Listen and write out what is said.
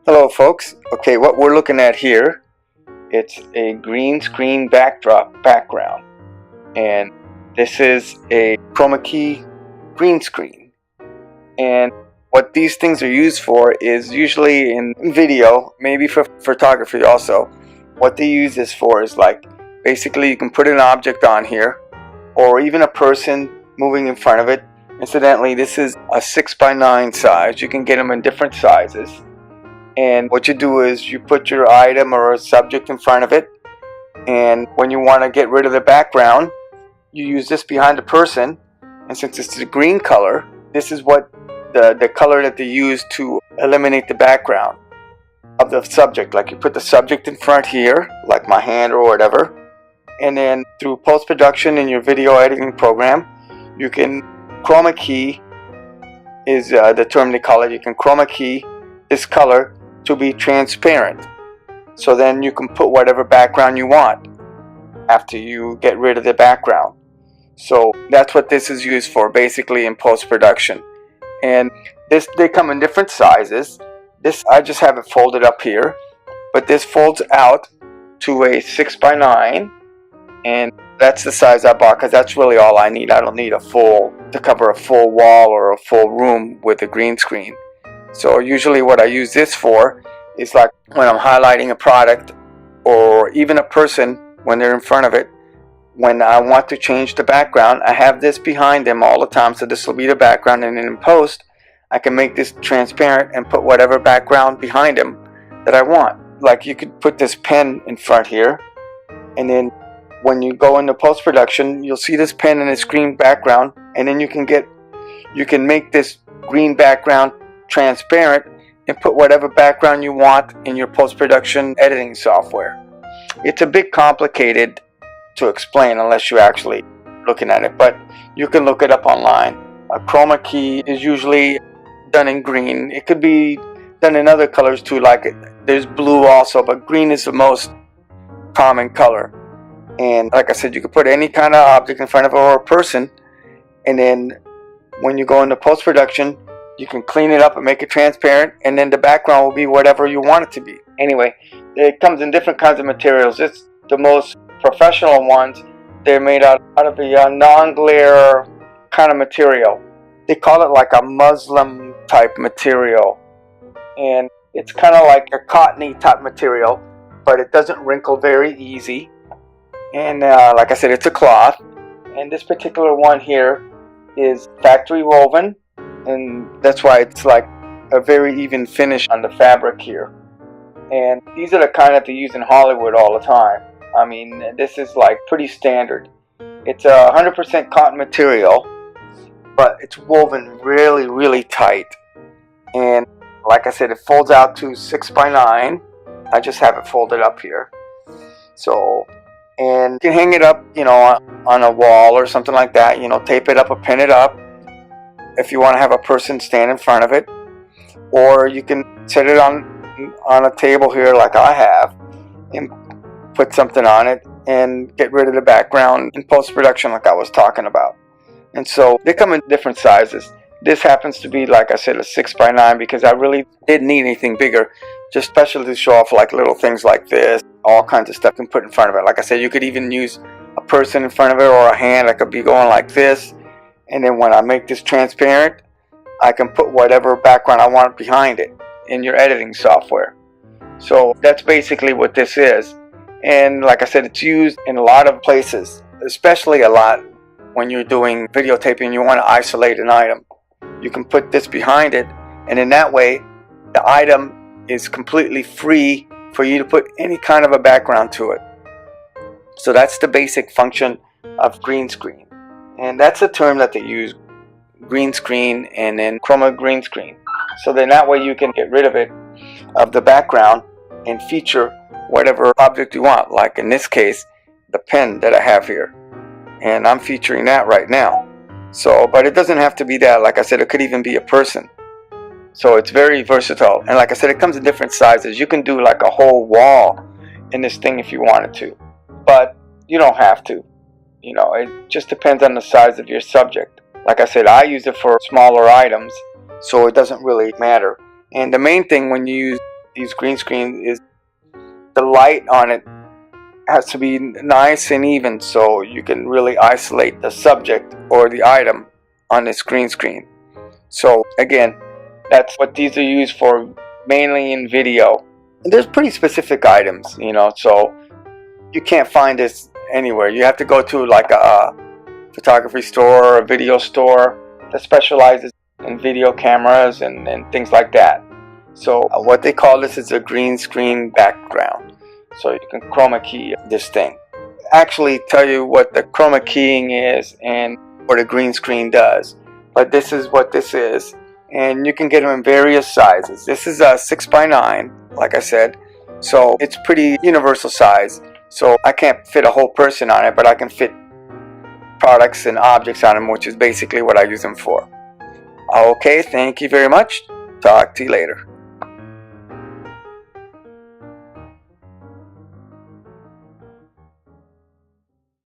Hello folks. Okay, what we're looking at here, it's a green screen background, and this is a Chromakey green screen. And what these things are used for is usually in video, maybe for photography also. What they use this for is like basically you can put an object on here or even a person moving in front of it. Incidentally, this is a 6x9 size. You can get them in different sizes. And what you do is you put your item or a subject in front of it, and when you want to get rid of the background, you use this behind the person. And since it's a green color, this is what the color that they use to eliminate the background of the subject. Like you put the subject in front here, like my hand or whatever, and then through post-production in your video editing program, you can chroma key is the term they call it. You can chroma key this color to be transparent, so then you can put whatever background you want after you get rid of the background. So that's what this is used for, basically, in post-production. And they come in different sizes. This, I just have it folded up here, but this folds out to a 6x9, and that's the size I bought because that's really all I need. I don't need to cover a full wall or a full room with a green screen. So usually what I use this for is like when I'm highlighting a product or even a person when they're in front of it. When I want to change the background, I have this behind them all the time, so this will be the background, and then in post I can make this transparent and put whatever background behind them that I want. Like you could put this pen in front here, and then when you go into post-production, you'll see this pen in this green background, and then you can make this green background transparent and put whatever background you want in your post-production editing software. It's a bit complicated to explain unless you're actually looking at it, but you can look it up online. A chroma key is usually done in green. It could be done in other colors too, like there's blue also, but green is the most common color. And like I said, you could put any kind of object in front of it or a person, and then when you go into post-production, you can clean it up and make it transparent, and then the background will be whatever you want it to be. Anyway, it comes in different kinds of materials. It's the most professional ones. They're made out of a non-glare kind of material. They call it like a muslin type material, and it's kind of like a cottony type material, but it doesn't wrinkle very easy. And like I said, it's a cloth, and this particular one here is factory woven, and that's why it's like a very even finish on the fabric here. And these are the kind that they use in Hollywood all the time. I mean, this is like pretty standard. It's a 100% cotton material, but it's woven really, really tight. And like I said, it folds out to 6x9. I just have it folded up here. So, and you can hang it up, on a wall or something like that. Tape it up or pin it up if you want to have a person stand in front of it, or you can set it on a table here like I have and put something on it and get rid of the background in post-production like I was talking about. And so they come in different sizes. This happens to be, like I said, a 6x9 because I really didn't need anything bigger, just especially to show off like little things like this, all kinds of stuff you can put in front of it. Like I said, you could even use a person in front of it or a hand. I could be going like this, and then when I make this transparent, I can put whatever background I want behind it in your editing software. So that's basically what this is. And like I said, it's used in a lot of places, especially a lot when you're doing videotaping. You want to isolate an item. You can put this behind it, and in that way, the item is completely free for you to put any kind of a background to it. So that's the basic function of green screen. And that's a term that they use, green screen and then chroma green screen. So then that way you can get rid of the background and feature whatever object you want. Like in this case, the pen that I have here. And I'm featuring that right now. So, but it doesn't have to be that. Like I said, it could even be a person. So it's very versatile. And like I said, it comes in different sizes. You can do like a whole wall in this thing if you wanted to. But you don't have to. It just depends on the size of your subject. Like I said, I use it for smaller items, so it doesn't really matter. And the main thing when you use these green screens is the light on it has to be nice and even so you can really isolate the subject or the item on this green screen. So again, that's what these are used for, mainly in video. And there's pretty specific items, you know, so you can't find this anywhere. You have to go to like a photography store or a video store that specializes in video cameras and things like that. So what they call this is a green screen background. So you can chroma key this thing. Actually tell you what the chroma keying is and what a green screen does. But this is what this is. And you can get them in various sizes. This is a 6x9, like I said. So it's pretty universal size. So I can't fit a whole person on it, but I can fit products and objects on them, which is basically what I use them for. Okay, thank you very much. Talk to you later.